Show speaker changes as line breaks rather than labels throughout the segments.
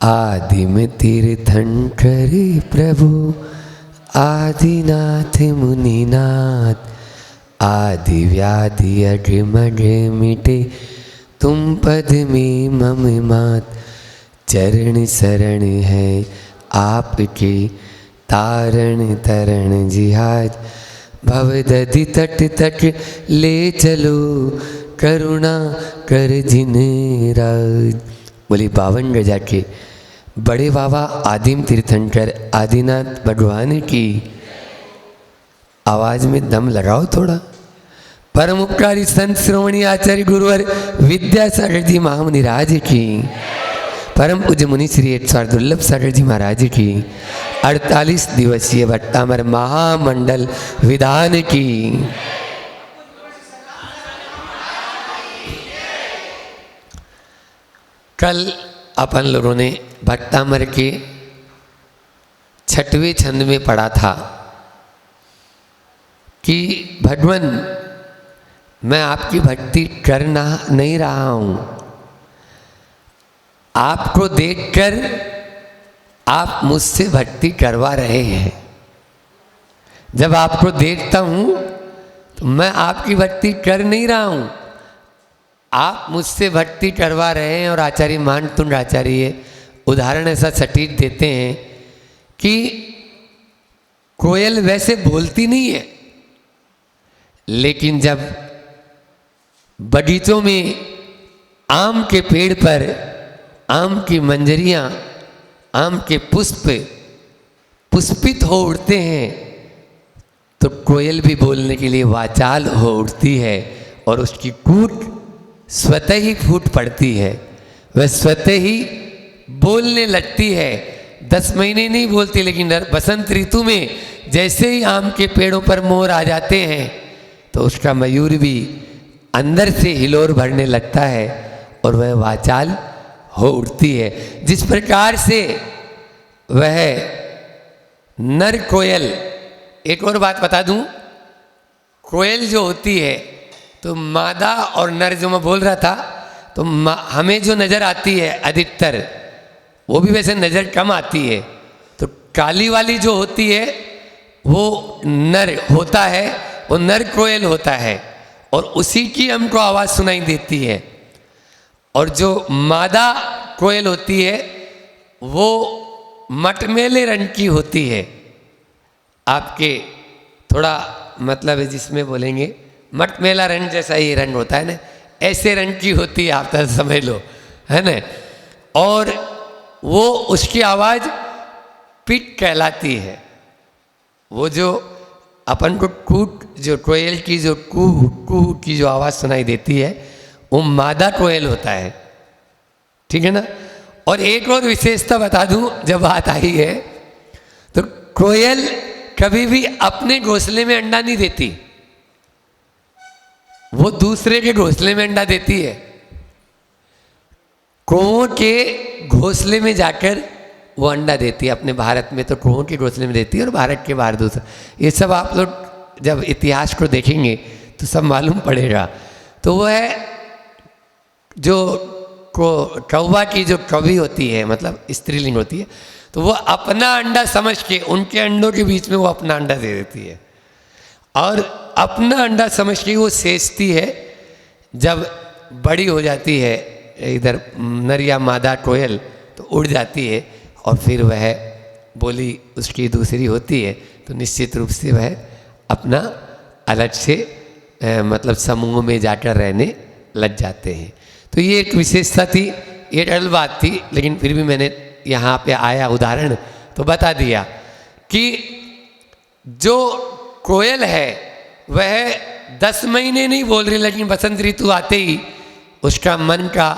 आदिम तीर्थंकर प्रभु आदिनाथ मुनिनाथ, आदि व्याधि अग्रमग मिटे तुम पद में मम मात। चरण शरण है आपके तारण तरण जिहाज, भव दधि तट तट ले चलो करुणा कर जिन राज। बोली 52 गजा के बड़े बाबा आदिम तीर्थंकर आदिनाथ भगवान की। आवाज में दम लगाओ थोड़ा। परम उपकारी संत श्रोमणी आचार्य गुरुवर विद्यासागर जी महामुनिराज की, परम पूज्य मुनि श्री 108 दुर्लभ सागर जी महाराज की 48 दिवसीय भट्टामर महामंडल विधान की। कल अपन लोगों ने भट्टामर के 6वें छंद में पढ़ा था कि भगवान मैं आपकी भक्ति करना नहीं रहा हूँ, आपको देखकर आप मुझसे भक्ति करवा रहे हैं। जब आपको देखता हूँ तो मैं आपकी भक्ति कर नहीं रहा हूँ, आप मुझसे भक्ति करवा रहे हैं। और आचार्य मानतुंड आचार्य उदाहरण ऐसा सटीक देते हैं कि कोयल वैसे बोलती नहीं है, लेकिन जब बगीचों में आम के पेड़ पर आम की मंजरियां, आम के पुष्प पुष्पित हो उठते हैं तो कोयल भी बोलने के लिए वाचाल हो उठती है और उसकी कूट स्वतः ही फूट पड़ती है, वह स्वतः ही बोलने लगती है। 10 महीने नहीं बोलती, लेकिन बसंत ऋतु में जैसे ही आम के पेड़ों पर मोर आ जाते हैं तो उसका मयूर भी अंदर से हिलोर भरने लगता है और वह वाचाल हो उठती है। जिस प्रकार से वह नर कोयल, एक और बात बता दूं, कोयल जो होती है तो मादा और नर जो मैं बोल रहा था, तो हमें जो नज़र आती है अधिकतर वो भी वैसे नज़र कम आती है। तो काली वाली जो होती है वो नर होता है, वो नर कोयल होता है और उसी की हमको आवाज़ सुनाई देती है। और जो मादा कोयल होती है वो मटमेले रंग की होती है, आपके थोड़ा मतलब है जिसमें बोलेंगे मटमेला रंग जैसा ये रंग होता है ना, ऐसे रंग की होती है, आप तो समझ लो, है ना। और वो उसकी आवाज़ पिट कहलाती है। वो जो अपन को कूट, जो कोयल की जो कू कू की जो आवाज़ सुनाई देती है वो मादा कोयल होता है, ठीक है ना। और एक और विशेषता बता दूं, जब बात आई है तो कोयल कभी भी अपने घोंसले में अंडा नहीं देती, वो दूसरे के घोंसले में अंडा देती है। कौओं के घोंसले में जाकर वो अंडा देती है। अपने भारत में तो कौओं के घोंसले में देती है और भारत के बाहर दूसरा। ये सब आप लोग जब इतिहास को देखेंगे तो सब मालूम पड़ेगा। तो वो है जो कौवा की जो कवि होती है, मतलब स्त्रीलिंग होती है, तो वो अपना अंडा समझ के उनके अंडों के बीच में वो अपना अंडा दे देती है और अपना अंडा समझ के वो सेचती है। जब बड़ी हो जाती है इधर नर या मादा कोयल तो उड़ जाती है और फिर वह बोली उसकी दूसरी होती है, तो निश्चित रूप से वह अपना अलग से मतलब समूह में जाकर रहने लग जाते हैं। तो ये एक विशेषता थी, ये सरल बात थी, लेकिन फिर भी मैंने यहाँ पे आया उदाहरण तो बता दिया कि जो कोयल है वह 10 महीने नहीं बोल रही, लेकिन बसंत ऋतु आते ही उसका मन का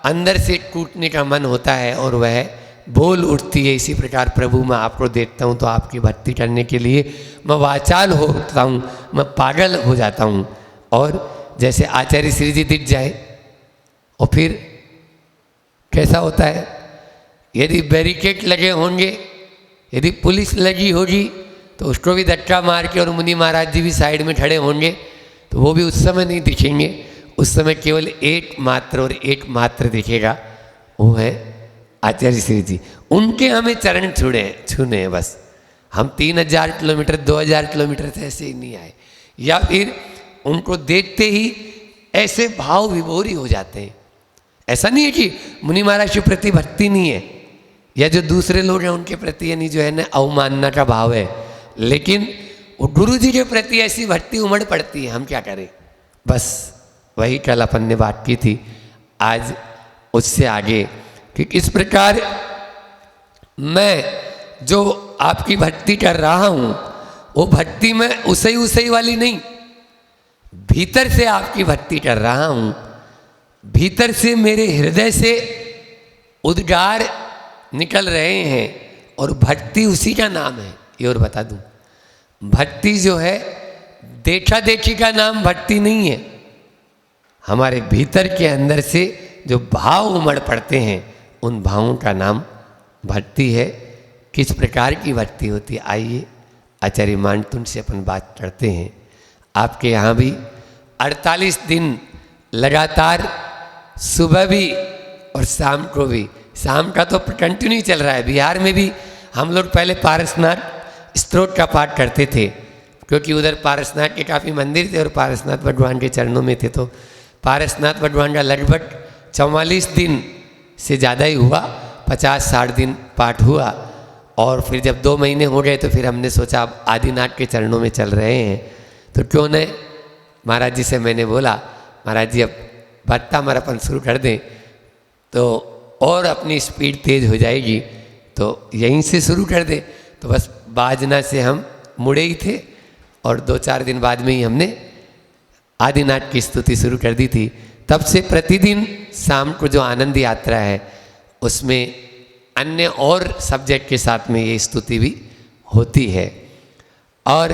अंदर से कूटने का मन होता है और वह बोल उठती है। इसी प्रकार प्रभु मैं आपको देखता हूँ तो आपकी भक्ति करने के लिए मैं वाचाल हो उठता हूँ, मैं पागल हो जाता हूँ। और जैसे आचार्य श्री जी दिख जाए और फिर कैसा होता है, यदि बैरिकेड लगे होंगे, यदि पुलिस लगी होगी तो उसको भी धक्का मार के, और मुनि महाराज जी भी साइड में खड़े होंगे तो वो भी उस समय नहीं दिखेंगे। उस समय केवल एकमात्र और एकमात्र दिखेगा, वो है आचार्य श्री जी, उनके हमें चरण छूने हैं बस। हम 3000 किलोमीटर 2000 किलोमीटर से ऐसे ही नहीं आए, या फिर उनको देखते ही ऐसे भाव विभोरी हो जाते हैं। ऐसा नहीं है कि मुनि महाराज के प्रति भक्ति नहीं है, या जो दूसरे लोग हैं उनके प्रति यानी जो है ना अवमानना का भाव है, लेकिन वो गुरु जी के प्रति ऐसी भक्ति उमड़ पड़ती है, हम क्या करें। बस वही कल अपन ने बात की थी, आज उससे आगे कि किस प्रकार मैं जो आपकी भक्ति कर रहा हूँ वो भक्ति में उसई वाली नहीं, भीतर से आपकी भक्ति कर रहा हूँ, भीतर से मेरे हृदय से उद्गार निकल रहे हैं, और भक्ति उसी का नाम है। ये और बता दूं, भक्ति जो है देखा देखी का नाम भक्ति नहीं है। हमारे भीतर के अंदर से जो भाव उमड़ पड़ते हैं उन भावों का नाम भक्ति है। किस प्रकार की भक्ति होती है, आइए आचार्य मानतुन से अपन बात करते हैं। आपके यहाँ भी 48 दिन लगातार सुबह भी और शाम को भी, शाम का तो कंटिन्यू चल रहा है। बिहार में भी हम लोग पहले पारसनाथ स्तोत्र का पाठ करते थे, क्योंकि उधर पारसनाथ के काफ़ी मंदिर थे और पारसनाथ भगवान के चरणों में थे, तो पारसनाथ भगवान का लगभग 44 दिन से ज़्यादा ही हुआ, 50-60 दिन पाठ हुआ। और फिर जब 2 महीने हो गए तो फिर हमने सोचा अब आदिनाथ के चरणों में चल रहे हैं तो क्यों न महाराज जी से मैंने बोला, महाराज जी अब भट्टा मरापन शुरू कर दें तो और अपनी स्पीड तेज़ हो जाएगी, तो यहीं से शुरू कर दें। तो बस बाजना से हम मुड़े ही थे और 2-4 दिन बाद में ही हमने आदिनाथ की स्तुति शुरू कर दी थी। तब से प्रतिदिन शाम को जो आनंद यात्रा है उसमें अन्य और सब्जेक्ट के साथ में ये स्तुति भी होती है। और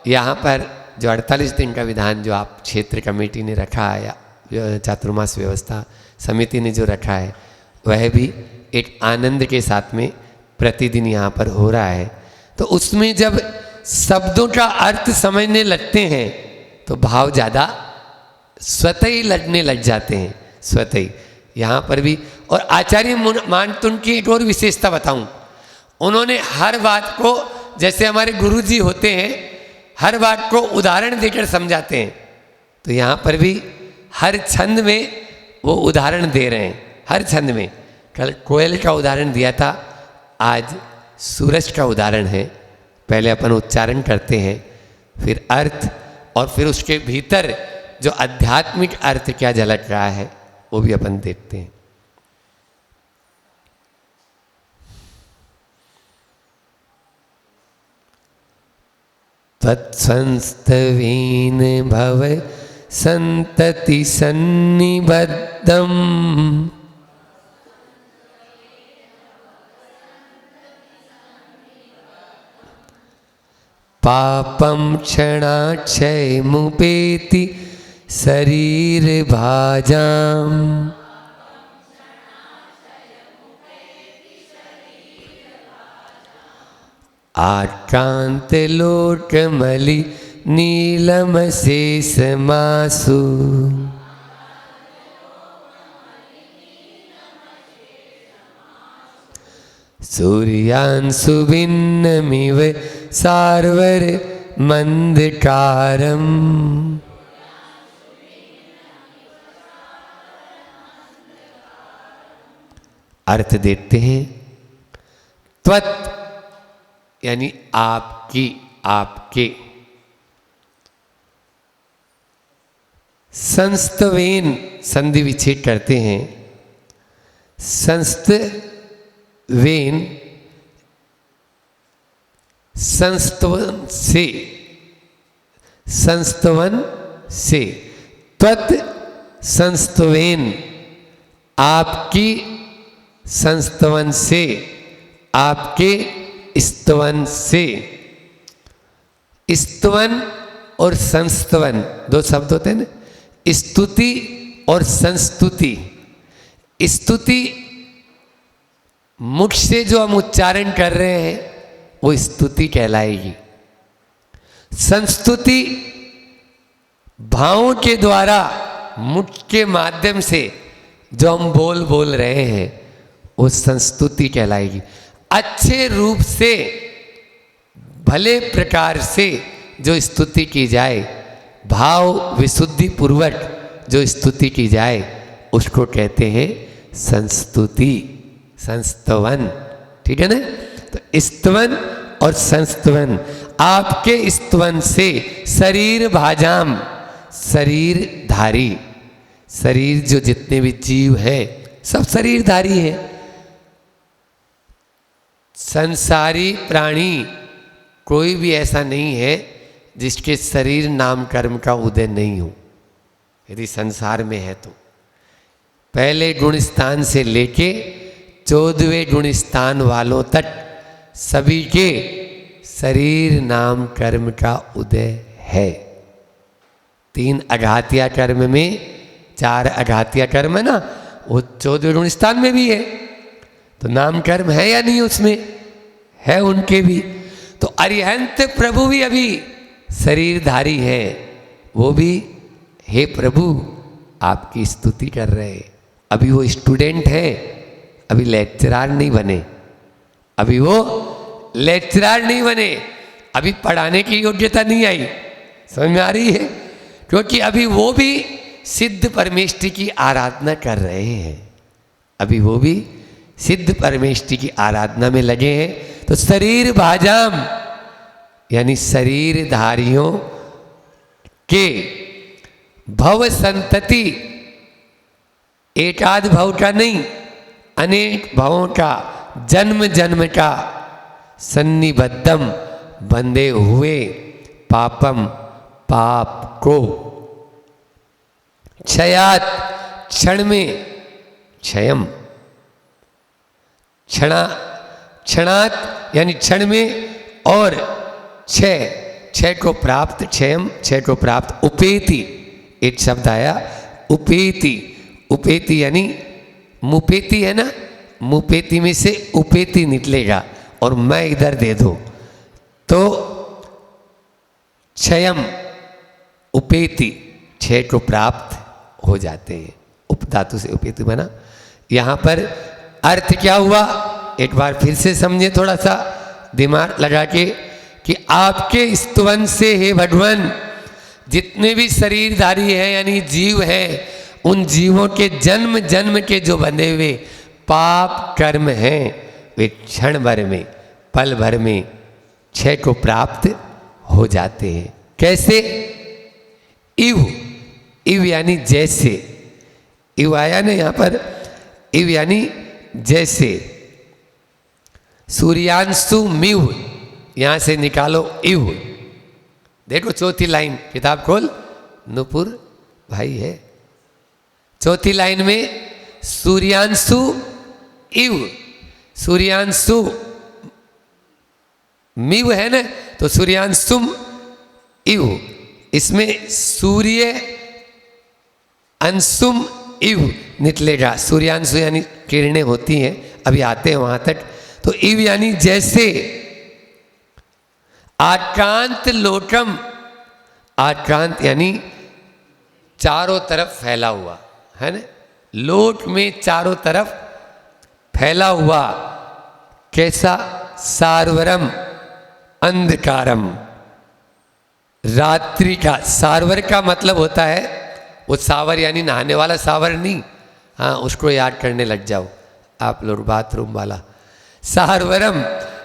यहाँ पर जो 48 दिन का विधान जो आप क्षेत्र कमेटी ने रखा है या चातुर्मास व्यवस्था समिति ने जो रखा है, वह भी एक आनंद के साथ में प्रतिदिन यहाँ पर हो रहा है। तो उसमें जब शब्दों का अर्थ समझने लगते हैं तो भाव ज़्यादा स्वतः ही लगने लग जाते हैं, स्वतः ही। यहाँ पर भी और आचार्य मानतुन की एक और विशेषता बताऊं, उन्होंने हर बात को, जैसे हमारे गुरुजी होते हैं हर बात को उदाहरण देकर समझाते हैं, तो यहाँ पर भी हर छंद में वो उदाहरण दे रहे हैं। हर छंद में कल कोयल का उदाहरण दिया था, आज सूरज का उदाहरण है। पहले अपन उच्चारण करते हैं, फिर अर्थ, और फिर उसके भीतर जो आध्यात्मिक अर्थ क्या झलक रहा है वो भी अपन देखते हैं। तत्संस्तवेन भव संतति सन्निबद्धम् पापं क्षणाक्षयमुपेति शरीर भाजाम् आक्रांत लोकमलि नीलम शेषमासु सूर्यांशु भिन्नमिव सार्वर मंदकारम्। अर्थ देखते हैं। त्वत् यानी आपकी, आपके। संस्तवेन संधि विच्छेद करते हैं। संस्तवेन संस्तवन से, संस्तवन से। त्वत् संस्तवेन आपकी, संस्तवन से आपके, स्तवन से। स्तवन और संस्तवन दो शब्द होते हैं ना, स्तुति और संस्तुति। स्तुति मुख से जो हम उच्चारण कर रहे हैं वो स्तुति कहलाएगी। संस्तुति भावों के द्वारा मुख के माध्यम से जो हम बोल रहे हैं वो संस्तुति कहलाएगी। अच्छे रूप से भले प्रकार से जो स्तुति की जाए, भाव विशुद्धि पूर्वक जो स्तुति की जाए, उसको कहते हैं संस्तुति, संस्तवन। ठीक है ना? तो स्तवन और संस्तवन, आपके स्तवन से शरीर भाजाम, शरीरधारी, शरीर जो जितने भी जीव हैं सब शरीरधारी हैं। संसारी प्राणी कोई भी ऐसा नहीं है जिसके शरीर नाम कर्म का उदय नहीं हो, यदि संसार में है तो। पहले गुण स्थान से लेके 14वें गुण स्थान वालों तक सभी के शरीर नाम कर्म का उदय है। 3 अघातिया कर्म में 4 अघातिया कर्म है ना, वो 14वें गुण स्थान में भी है। तो नाम कर्म है या नहीं उसमें? है उनके भी। तो अरिहंत प्रभु भी अभी शरीरधारी है, वो भी हे प्रभु आपकी स्तुति कर रहे हैं। अभी वो स्टूडेंट है, अभी लेक्चरार नहीं बने, अभी वो लेक्चरार नहीं बने, अभी पढ़ाने की योग्यता नहीं आई। समझ में आ रही है? क्योंकि अभी वो भी सिद्ध परमेष्टि की आराधना कर रहे हैं, अभी वो भी सिद्ध परमेष्टि की आराधना में लगे हैं। तो शरीर भाजाम यानी शरीरधारियों के भव संतति, एकाध भव का नहीं, अनेक भवों का, जन्म जन्म का, सन्निबद्धम बंधे हुए, पापम पाप को, क्षयात क्षण में, क्षयम क्षणा, क्षणात यानी क्षण में, और क्षय, क्षय को प्राप्त, क्षयम क्षय को प्राप्त, उपेति एक शब्द आया उपेति, उपेति यानी मुपेति है ना, मुपेति में से उपेति निकलेगा और मैं इधर दे दो तो क्षयम उपेति, क्षय को प्राप्त हो जाते हैं। उप धातु से उपेति बना। यहाँ पर अर्थ क्या हुआ, एक बार फिर से समझे थोड़ा सा दिमाग लगा के, कि आपके स्तवन से हे भगवान जितने भी शरीरधारी हैं यानी जीव हैं, उन जीवों के जन्म जन्म के जो बंधे हुए पाप कर्म हैं वे क्षण भर में, पल भर में क्षय को प्राप्त हो जाते हैं। कैसे? इव, इव यानी जैसे, इव आया ना यहाँ पर, इव यानी जैसे। सूर्यांशु मिव, यहां से निकालो इव। देखो चौथी लाइन, किताब खोल, नुपुर भाई है। चौथी लाइन में सूर्यांशु इव, सूर्यांशु मिव है ना, तो सूर्यांशुम इव, इसमें सूर्य अंशुम इव निकलेगा। सूर्यांशु यानी किरणें होती हैं, अभी आते हैं वहां तक। तो इव यानी जैसे। आक्रांत लोकम, आक्रांत यानी चारों तरफ फैला हुआ है ना, लोक में चारों तरफ फैला हुआ। कैसा? सारवरम अंधकारम, रात्रि का। सारवर का मतलब होता है वो सावर यानी नहाने वाला सावर नहीं, हाँ उसको याद करने लग जाओ आप लोग, बाथरूम वाला। सारवरम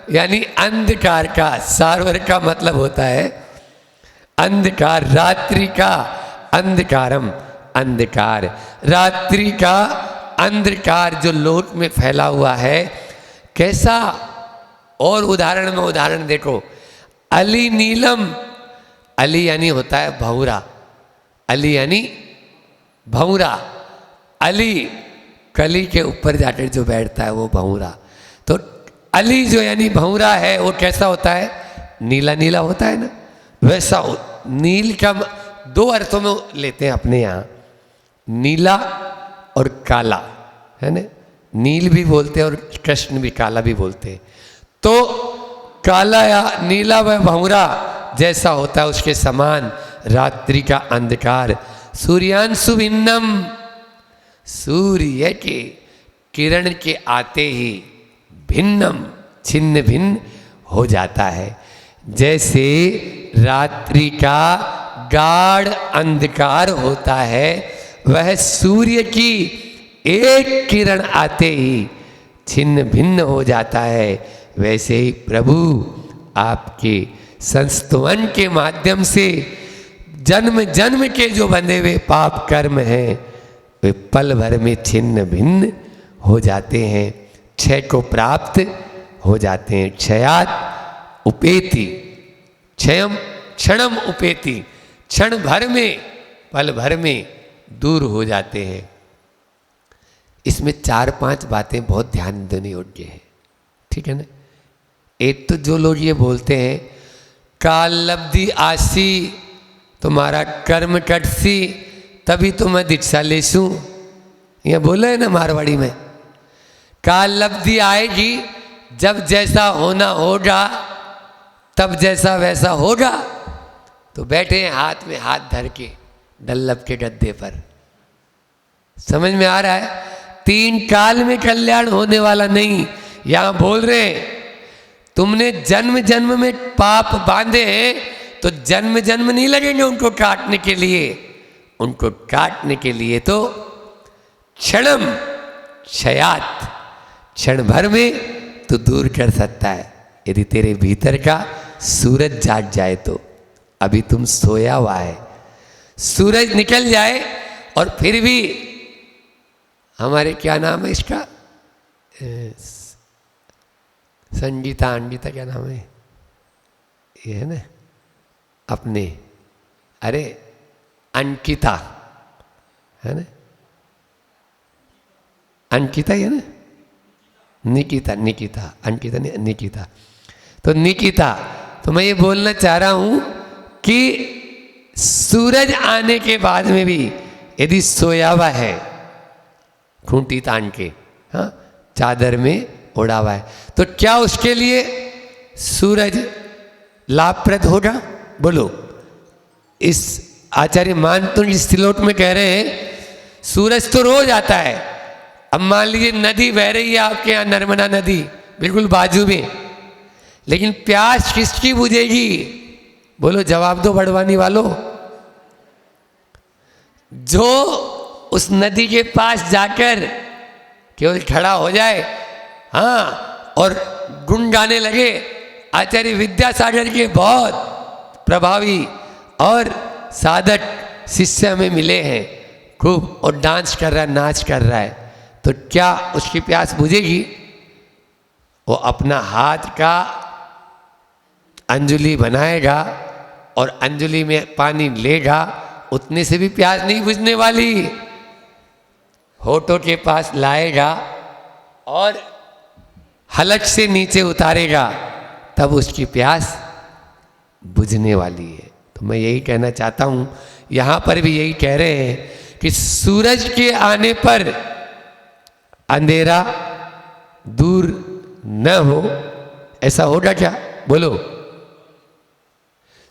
यानी अंधकार का, सारवर का मतलब होता है अंधकार, रात्रि का अंधकारम, अंधकार, रात्रि का अंधकार जो लोक में फैला हुआ है। कैसा? और उदाहरण में उदाहरण देखो, अली नीलम, अली यानी होता है भंवरा, अली यानी भंवरा, अली कली के ऊपर जाकर जो बैठता है वो भंवरा। तो अली जो यानी भंवरा है वो कैसा होता है? नीला नीला होता है ना, वैसा हो। नील का 2 अर्थों में लेते हैं अपने यहाँ, नीला और काला है ना, नील भी बोलते हैं और कृष्ण भी काला भी बोलते हैं। तो काला या नीला व भंवरा जैसा होता है उसके समान रात्रि का अंधकार। सूर्यांशु भिन्नम, सूर्य के किरण के आते ही भिन्नम छिन्न भिन्न हो जाता है। जैसे रात्रि का गाढ़ अंधकार होता है, वह सूर्य की एक किरण आते ही छिन्न भिन्न हो जाता है, वैसे ही प्रभु आपके संस्तुवन के माध्यम से जन्म जन्म के जो बंधे हुए पाप कर्म हैं वे पल भर में छिन्न भिन्न हो जाते हैं, क्षय को प्राप्त हो जाते हैं। क्षयात उपेति, क्षयम क्षणम उपेति, क्षण भर में पल भर में दूर हो जाते हैं। इसमें 4-5 बातें बहुत ध्यान देने योग्य है, ठीक है ना। एक तो जो लोग ये बोलते हैं काल लब्धि आसी, तुम्हारा कर्म कटसी, तभी तो मैं दीक्षा लेसूं, ये बोला है ना मारवाड़ी में। काल लब्धि आएगी, जब जैसा होना होगा तब जैसा वैसा होगा। तो बैठे हैं हाथ में हाथ धर के डल्लब के गद्दे पर। समझ में आ रहा है? 3 काल में कल्याण होने वाला नहीं। यहां बोल रहे हैं तुमने जन्म जन्म में पाप बांधे हैं, तो जन्म जन्म नहीं लगेंगे उनको काटने के लिए। उनको काटने के लिए तो क्षणम क्षयात, क्षण भर में तो दूर कर सकता है। यदि तेरे भीतर का सूरज जाग जाए तो। अभी तुम सोया हुआ है, सूरज निकल जाए और फिर भी हमारे क्या नाम है इसका, संगीता अंगीता क्या नाम है ये है ना अपने, अरे अंकिता है ना, अंकिता है ना, निकिता, निकिता, अंकिता नहीं निकिता। तो निकिता, तो मैं ये बोलना चाह रहा हूं कि सूरज आने के बाद में भी यदि सोया हुआ है खूंटी तान के, हाँ चादर में ओढ़ा हुआ है, तो क्या उसके लिए सूरज लाभप्रद होगा? बोलो। इस आचार्य मानतुंज श्लोक में कह रहे हैं सूरज तो रोज आता है। अब मान लीजिए नदी बह रही है आपके यहाँ, नर्मदा नदी बिल्कुल बाजू में, लेकिन प्यास किसकी बुझेगी? बोलो, जवाब दो बड़वानी वालों। जो उस नदी के पास जाकर केवल खड़ा हो जाए, हाँ, और गुण गाने लगे। आचार्य विद्यासागर के बहुत प्रभावी और साधक शिष्य हमें मिले हैं खूब, और डांस कर रहा है, नाच कर रहा है, तो क्या उसकी प्यास बुझेगी? वो अपना हाथ का अंजलि बनाएगा और अंजलि में पानी लेगा, उतने से भी प्यास नहीं बुझने वाली। होठों के पास लाएगा और हलक से नीचे उतारेगा, तब उसकी प्यास बुझने वाली है। तो मैं यही कहना चाहता हूँ, यहाँ पर भी यही कह रहे हैं कि सूरज के आने पर अंधेरा दूर न हो, ऐसा होगा क्या? बोलो।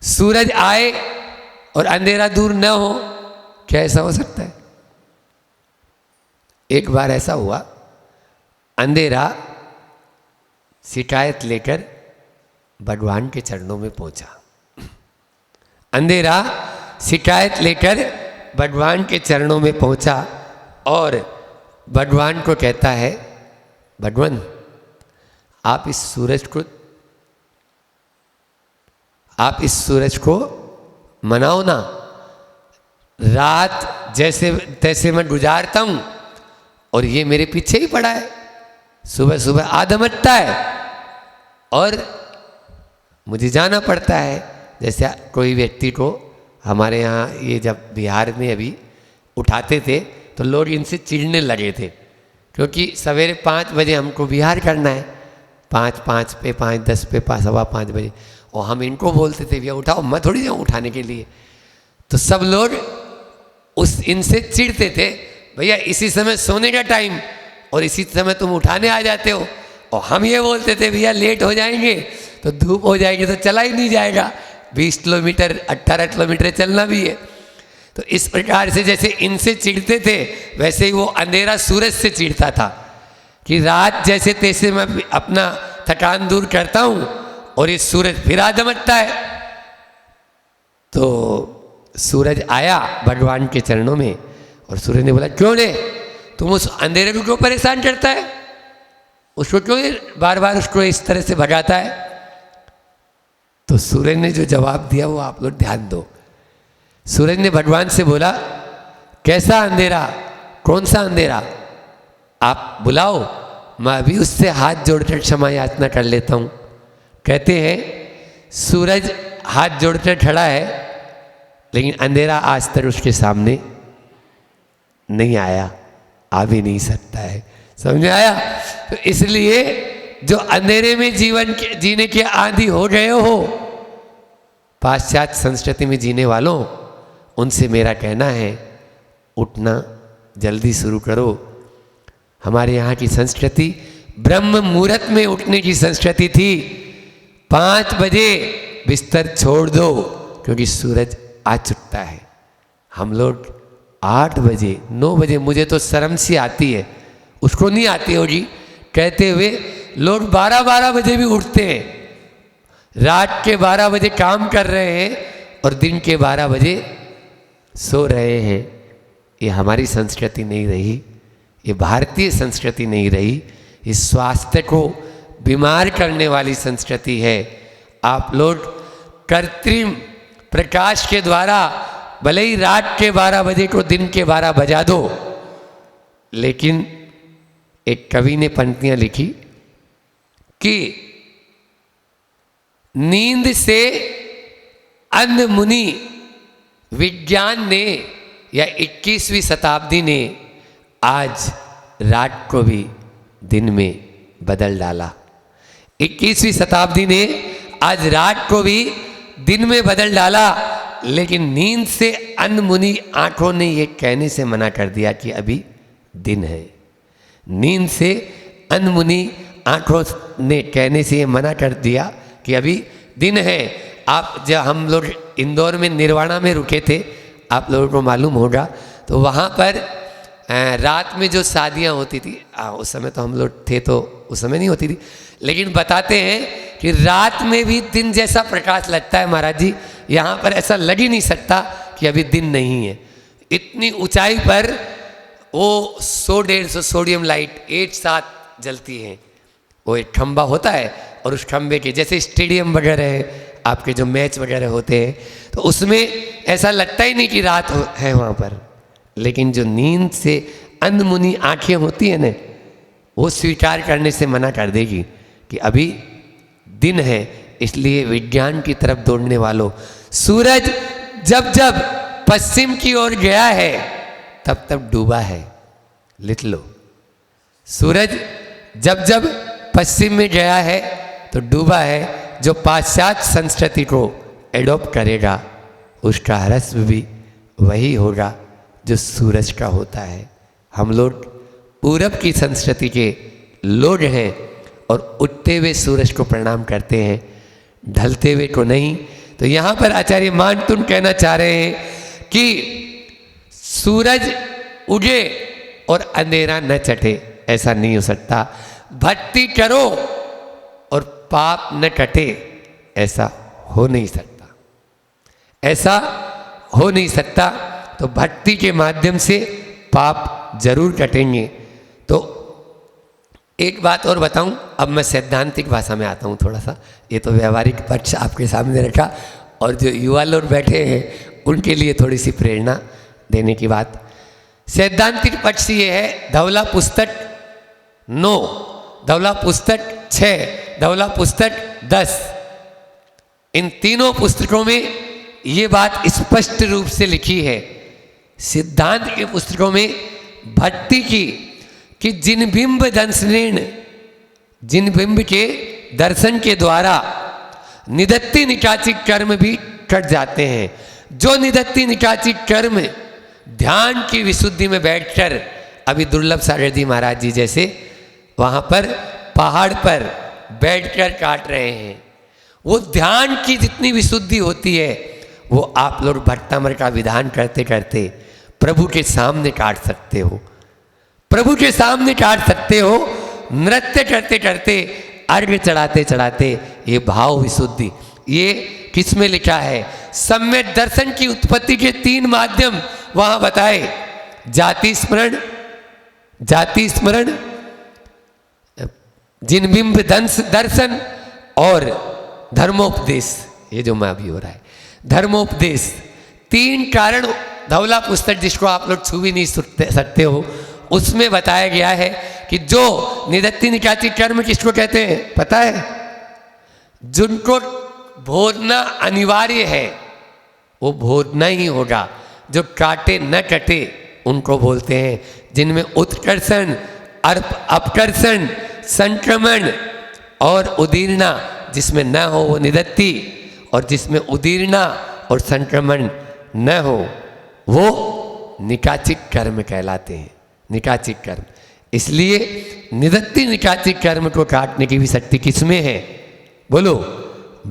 सूरज आए और अंधेरा दूर न हो, क्या ऐसा हो सकता है? एक बार ऐसा हुआ, अंधेरा शिकायत लेकर भगवान के चरणों में पहुंचा। अंधेरा शिकायत लेकर भगवान के चरणों में पहुंचा और भगवान को कहता है, भगवान आप इस सूरज को मनाओ ना। रात जैसे तैसे मैं गुजारता हूं और ये मेरे पीछे ही पड़ा है, सुबह सुबह आधमटता है और मुझे जाना पड़ता है। जैसे कोई व्यक्ति को हमारे यहाँ ये जब बिहार में अभी उठाते थे तो लोग इनसे चिढ़ने लगे थे, क्योंकि सवेरे 5 बजे हमको बिहार करना है, 5 पे 5, 10 पे 5, 5:15 बजे, और हम इनको बोलते थे भैया उठाओ, मैं थोड़ी जाऊँ उठाने के लिए। तो सब लोग इनसे चिढ़ते थे, भैया इसी समय सोने का टाइम और इसी समय तुम उठाने आ जाते हो। और हम ये बोलते थे भैया लेट हो जाएंगे तो धूप हो जाएगी तो चला ही नहीं जाएगा, 20 किलोमीटर 18 किलोमीटर चलना भी है। तो इस प्रकार से जैसे इनसे चिढ़ते थे वैसे ही वो अंधेरा सूरज से चिढ़ता था कि रात जैसे तैसे मैं अपना थकान दूर करता हूँ और ये सूरज फिर आ दमकता है। तो सूरज आया भगवान के चरणों में और सूरज ने बोला, क्यों रे, तुम उस अंधेरे को क्यों परेशान करता है, उसको क्यों बार बार उसको इस तरह से भगाता है। तो सूरज ने जो जवाब दिया वो आप लोग ध्यान दो। सूरज ने भगवान से बोला, कैसा अंधेरा, कौन सा अंधेरा, आप बुलाओ, मैं अभी उससे हाथ जोड़कर क्षमा याचना कर लेता हूँ। कहते हैं सूरज हाथ जोड़कर खड़ा है, लेकिन अंधेरा आज तक उसके सामने नहीं आया, आ भी नहीं सकता है। समझ में आया? तो इसलिए जो अंधेरे में जीवन के जीने के आदी हो गए हो, पाश्चात्य संस्कृति में जीने वालों, उनसे मेरा कहना है उठना जल्दी शुरू करो। हमारे यहाँ की संस्कृति ब्रह्म मुहूर्त में उठने की संस्कृति थी। 5 बजे बिस्तर छोड़ दो क्योंकि सूरज आ चुकता है। हम लोग 8 बजे 9 बजे, मुझे तो शर्म सी आती है, उसको नहीं आती होगी कहते हुए, लोग 12-12 बजे भी उठते हैं। रात के 12 बजे काम कर रहे हैं और दिन के 12 बजे सो रहे हैं। ये हमारी संस्कृति नहीं रही, ये भारतीय संस्कृति नहीं रही, ये स्वास्थ्य को बीमार करने वाली संस्कृति है। आप लोग कृत्रिम प्रकाश के द्वारा भले ही रात के 12 बजे को दिन के 12 बजा दो, लेकिन एक कवि ने पंक्तियां लिखी कि नींद से अन्य मुनि विज्ञान ने या 21वीं शताब्दी ने आज रात को भी दिन में बदल डाला। 21वीं शताब्दी ने आज रात को भी दिन में बदल डाला, लेकिन नींद से अनमुनी आंखों ने यह कहने से मना कर दिया कि अभी दिन है। नींद से अनमुनी आंखों ने कहने से ये मना कर दिया कि अभी दिन है। आप जब हम लोग इंदौर में निर्वाणा में रुके थे, आप लोगों को मालूम होगा, तो वहाँ पर रात में जो शादियाँ होती थी, उस समय तो हम लोग थे तो उस समय नहीं होती थी, लेकिन बताते हैं कि रात में भी दिन जैसा प्रकाश लगता है महाराज जी। यहाँ पर ऐसा लग ही नहीं सकता कि अभी दिन नहीं है। इतनी ऊंचाई पर वो 100-150 सोडियम लाइट एक साथ जलती है। वो एक खंबा होता है और उस खंबे के जैसे स्टेडियम वगैरह है, आपके जो मैच वगैरह होते हैं, तो उसमें ऐसा लगता ही नहीं कि रात है वहाँ पर। लेकिन जो नींद से अनमुनी आंखें होती हैं ना, वो स्वीकार करने से मना कर देगी कि अभी दिन है। इसलिए विज्ञान की तरफ दौड़ने वालों, सूरज जब जब पश्चिम की ओर गया है तब तब डूबा है। लिख लो, सूरज जब जब पश्चिम में गया है तो डूबा है। जो पाश्चात्य संस्कृति को एडॉप्ट करेगा उसका रस्म भी वही होगा जो सूरज का होता है। हम लोग पूरब की संस्कृति के लोग हैं और उठते हुए सूरज को प्रणाम करते हैं, ढलते हुए को नहीं। तो यहाँ पर आचार्य मानतुन कहना चाह रहे हैं कि सूरज उगे और अंधेरा न चटे, ऐसा नहीं हो सकता। भक्ति करो और पाप न कटे, ऐसा हो नहीं सकता, ऐसा हो नहीं सकता। तो भक्ति के माध्यम से पाप जरूर कटेंगे। तो एक बात और बताऊं, अब मैं सैद्धांतिक भाषा में आता हूं थोड़ा सा। ये तो व्यवहारिक पक्ष आपके सामने रखा, और जो युवा लोग बैठे हैं उनके लिए थोड़ी सी प्रेरणा देने की बात। सैद्धांतिक पक्ष ये है, धवला पुस्तक 9, धवला पुस्तक 6, धवला पुस्तक 10, इन तीनों पुस्तकों में ये बात स्पष्ट रूप से लिखी है। सिद्धांत के पुस्तकों में भक्ति की कि जिन बिंब दर्शनेन, जिन बिंब के दर्शन के द्वारा निदत्ति निकाची कर्म भी कट जाते हैं। जो निदत्ति निकाची कर्म ध्यान की विशुद्धि में बैठकर, अभी दुर्लभ सागर जी महाराज जी जैसे वहाँ पर पहाड़ पर बैठकर काट रहे हैं, वो ध्यान की जितनी विशुद्धि होती है वो आप लोग भट्टामर का विधान करते करते प्रभु के सामने काट सकते हो, प्रभु के सामने काट सकते हो। नृत्य करते करते, अर्घ्य चढ़ाते चढ़ाते, ये भाव विशुद्धि, ये किस में लिखा है? सम्यक दर्शन की उत्पत्ति के 3 माध्यम वहां बताए। जाति स्मरण, जाति स्मरण, जिनबिंब दर्शन और धर्मोपदेश। ये जो मैं अभी हो रहा है धर्मोपदेश, 3 कारण धवला पुस्तक जिसको आप लोग छू भी नहीं सकते हो, उसमें बताया गया है कि जो निदत्ति निकाची कर्म किसको कहते हैं पता है? जिनको भोगना अनिवार्य है वो भोगना ही होगा, जो काटे न कटे उनको बोलते हैं। जिनमें उत्कर्षण, अपकर्षण, संक्रमण और उदीर्णा, जिसमें न हो वो निदत्ति, और जिसमें उदीर्णा और संक्रमण न हो वो निकाचिक कर्म कहलाते हैं। निकाचिक कर्म, इसलिए निदत्ति निकाचिक कर्म को काटने की भी शक्ति किसमें है? बोलो,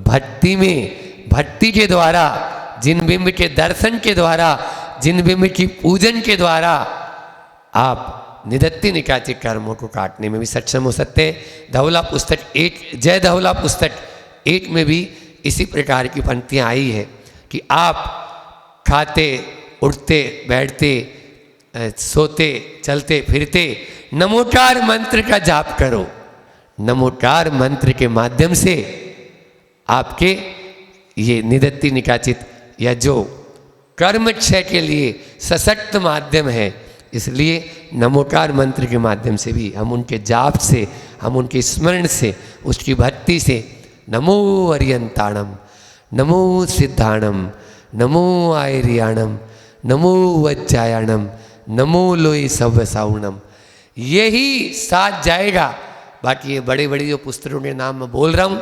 भक्ति में। भक्ति के द्वारा, जिन बिंब के दर्शन के द्वारा, जिन बिंब की पूजन के द्वारा आप निदत्ति निकाचिक कर्मों को काटने में भी सक्षम हो सकते हैं। धवला पुस्तक 1, जय धवला पुस्तक 1 में भी इसी प्रकार की पंक्तियाँ आई है कि आप खाते, उठते, बैठते, सोते, चलते फिरते नमोकार मंत्र का जाप करो। नमोकार मंत्र के माध्यम से आपके ये निदत्ति निकाचित या जो कर्म क्षय के लिए सशक्त माध्यम है, इसलिए नमोकार मंत्र के माध्यम से भी हम उनके जाप से, हम उनके स्मरण से, उसकी भक्ति से, नमो अरियंताणम, नमो सिद्धाणम, नमो आयरियाणम, नमो वज्जायाणम, नमो लोई सव्यसाउणम, यही साथ जाएगा। बाकी ये बड़े बड़े जो पुस्तकों के नाम मैं बोल रहा हूँ,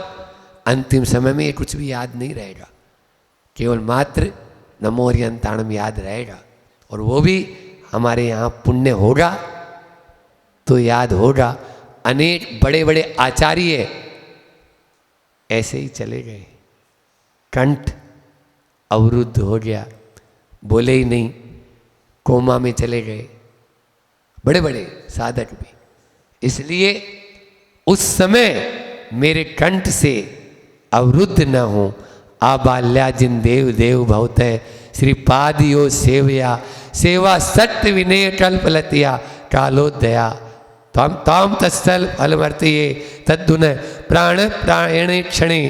अंतिम समय में ये कुछ भी याद नहीं रहेगा, केवल मात्र नमो अरियंताणम याद रहेगा। और वो भी हमारे यहाँ पुण्य होगा तो याद होगा। अनेक बड़े बड़े आचार्य ऐसे ही चले गए, कंठ अवरुद्ध हो गया, बोले ही नहीं, कोमा में चले गए, बड़े बड़े साधक भी। इसलिए उस समय मेरे कंठ से अवरुद्ध न हो। आबाल्या जिन देव देव बहुत है, श्रीपादियो सेवया, सेवा सत्य विनय कल्पलतिया, कालोदया ताम ताम तत्सल फलवर्तिये तद्दुन प्राण प्रायणे क्षणे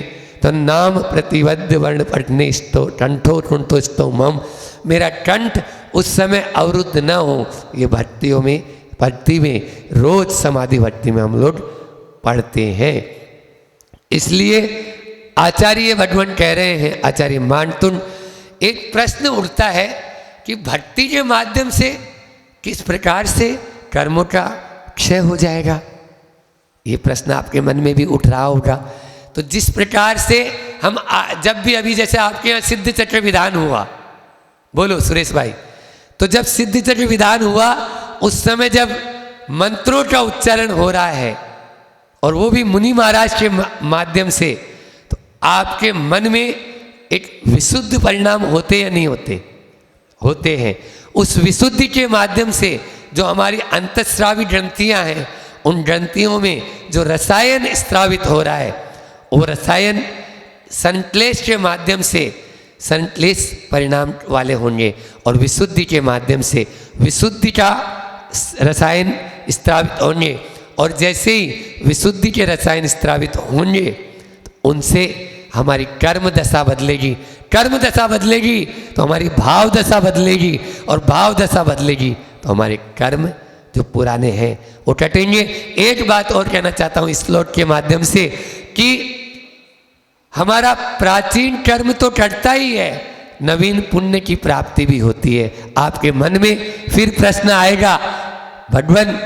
तन्नाम प्रतिबद्ध वर्ण पठने स्तो कंठो कुंठो स्तो मम। मेरा कंठ उस समय अवरुद्ध न हो। ये भक्तियों में, भक्ति में, रोज समाधि भक्ति में हम लोग पढ़ते हैं। इसलिए आचार्य भगवान कह रहे हैं, आचार्य मानतुन, एक प्रश्न उठता है कि भक्ति के माध्यम से किस प्रकार से कर्मों का क्षय हो जाएगा। ये प्रश्न आपके मन में भी उठ रहा होगा। तो जिस प्रकार से हम जब भी, अभी जैसे आपके यहाँ सिद्ध चक्र विधान हुआ, बोलो सुरेश भाई, तो जब सिद्ध चक्र विधान हुआ उस समय जब मंत्रों का उच्चारण हो रहा है और वो भी मुनि महाराज के माध्यम से, तो आपके मन में एक विशुद्ध परिणाम होते या नहीं होते? होते हैं। उस विशुद्धि के माध्यम से जो हमारी अंतःस्रावी ग्रंथियां हैं, उन ग्रंथियों में जो रसायन स्रावित हो रहा है, वो रसायन संश्लेष के माध्यम से संश्लेष परिणाम वाले होंगे और विशुद्धि के माध्यम से विशुद्धि का रसायन स्रावित होंगे। और जैसे ही विशुद्धि के रसायन स्रावित होंगे तो उनसे हमारी कर्म दशा बदलेगी, कर्म दशा बदलेगी तो हमारी भाव दशा बदलेगी, और भाव दशा बदलेगी तो हमारे कर्म जो पुराने हैं वो कटेंगे। एक बात और कहना चाहता हूँ इस श्लोक के माध्यम से कि हमारा प्राचीन कर्म तो कटता ही है, नवीन पुण्य की प्राप्ति भी होती है। आपके मन में फिर प्रश्न आएगा, भगवान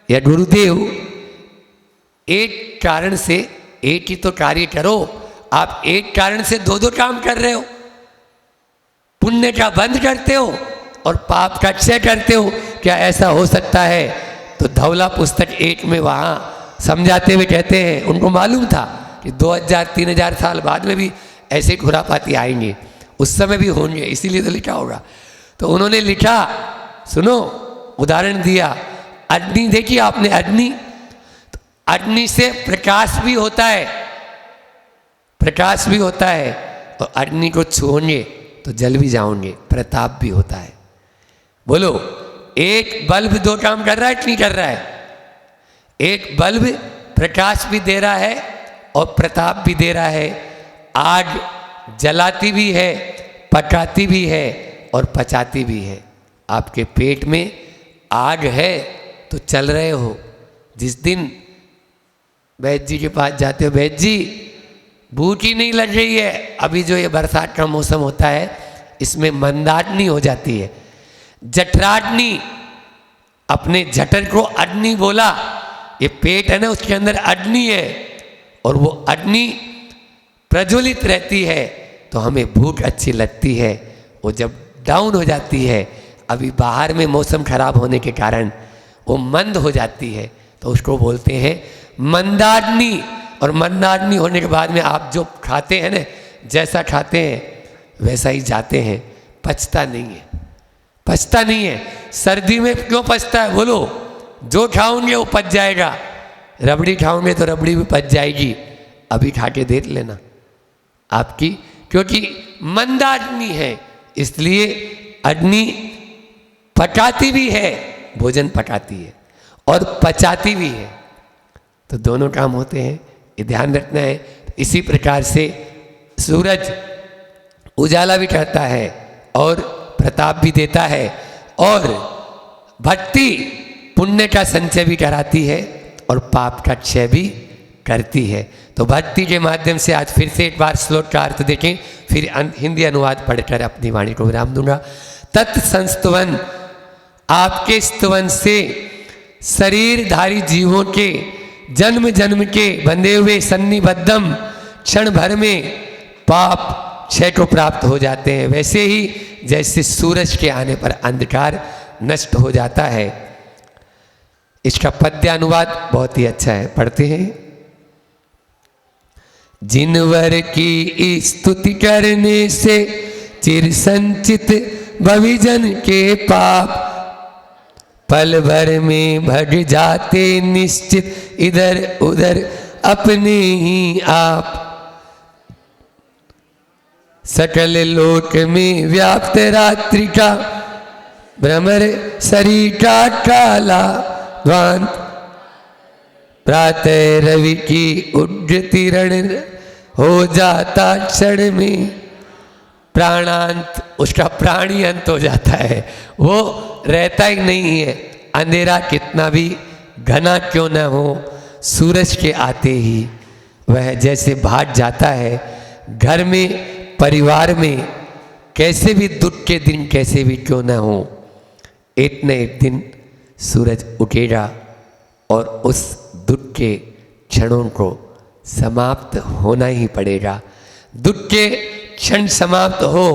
या गुरुदेव, एक कारण से एक ही तो कार्य करो, आप एक कारण से दो दो काम कर रहे हो, पुण्य का बंद करते हो और पाप का क्षय करते हो, क्या ऐसा हो सकता है? तो धवला पुस्तक 1 में वहाँ समझाते हुए कहते हैं, उनको मालूम था कि 2000-3000 साल बाद में भी ऐसे खुरापाती आएंगे, उस समय भी होंगे, इसीलिए तो लिखा होगा। तो उन्होंने लिखा, सुनो, उदाहरण दिया, अग्नि देखी आपने, अग्नि, अग्नि से प्रकाश भी होता है, प्रकाश भी होता है, और अग्नि को छूओगे तो जल भी जाओगे, प्रताप भी होता है। बोलो, एक बल्ब दो काम कर रहा है कि नहीं कर रहा है? एक बल्ब प्रकाश भी दे रहा है और प्रताप भी दे रहा है। आग जलाती भी है, पकाती भी है और पचाती भी है। आपके पेट में आग है तो चल रहे हो। जिस दिन वैद्य जी के पास जाते हो, वैद्य जी भूख ही नहीं लग रही है, अभी जो ये बरसात का मौसम होता है इसमें मंदाग्नि हो जाती है, जठराग्नि, अपने जठर को अग्नि बोला, ये पेट है ना उसके अंदर अग्नि है, और वो अग्नि प्रज्वलित रहती है तो हमें भूख अच्छी लगती है। वो जब डाउन हो जाती है, अभी बाहर में मौसम खराब होने के कारण वो मंद हो जाती है, तो उसको बोलते हैं मंदाग्नि। और मंदाग्नि होने के बाद में आप जो खाते हैं ना, जैसा खाते हैं वैसा ही जाते हैं, पचता नहीं है, पचता नहीं है। सर्दी में क्यों पचता है बोलो? जो खाओगे वो पच जाएगा। रबड़ी खाओगे तो रबड़ी भी पच जाएगी, अभी खा के देख लेना आपकी, क्योंकि मंदाग्नि है, इसलिए अग्नि पकाती भी है, भोजन पकाती है और पचाती भी है, तो दोनों काम होते हैं, ये ध्यान रखना है। इसी प्रकार से सूरज उजाला भी करता है और प्रताप भी देता है, और भक्ति पुण्य का संचय भी कराती है और पाप का क्षय भी करती है। तो भक्ति के माध्यम से आज फिर से एक बार श्लोक का अर्थ देखें, फिर हिंदी अनुवाद पढ़कर अपनी वाणी को विराम दूंगा। तत्संस्तवन, आपके स्तवन से शरीरधारी जीवों के जन्म जन्म के बंधे हुए सन्निबद्धम क्षण भर में पाप क्षय को प्राप्त हो जाते हैं, वैसे ही जैसे सूरज के आने पर अंधकार नष्ट हो जाता है। इसका पद्य अनुवाद बहुत ही अच्छा है, पढ़ते हैं। जिनवर की स्तुति करने से चिर संचित भविजन के पाप पल भर में भग जाते निश्चित, इधर उधर अपने ही आप। सकल लोक में व्याप्त रात्रि का भ्रमर शरीर का काला ध्वांत, प्रातः रवि की उड्डति रण हो जाता क्षण में प्राणांत, उसका प्राणी अंत हो जाता है, वो रहता ही नहीं है। अंधेरा कितना भी घना क्यों न हो, सूरज के आते ही वह जैसे भाग जाता है। घर में, परिवार में कैसे भी दुख के दिन कैसे भी क्यों न हो, एक न एक दिन सूरज उगेगा और उस दुख के क्षणों को समाप्त होना ही पड़ेगा। दुख के क्षण समाप्त हो,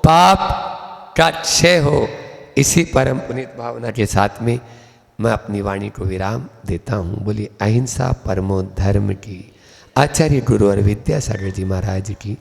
पाप का क्षय हो, इसी परम पुनीत भावना के साथ में मैं अपनी वाणी को विराम देता हूँ। बोलिए अहिंसा परमो धर्म की। आचार्य गुरु और विद्यासागर जी महाराज की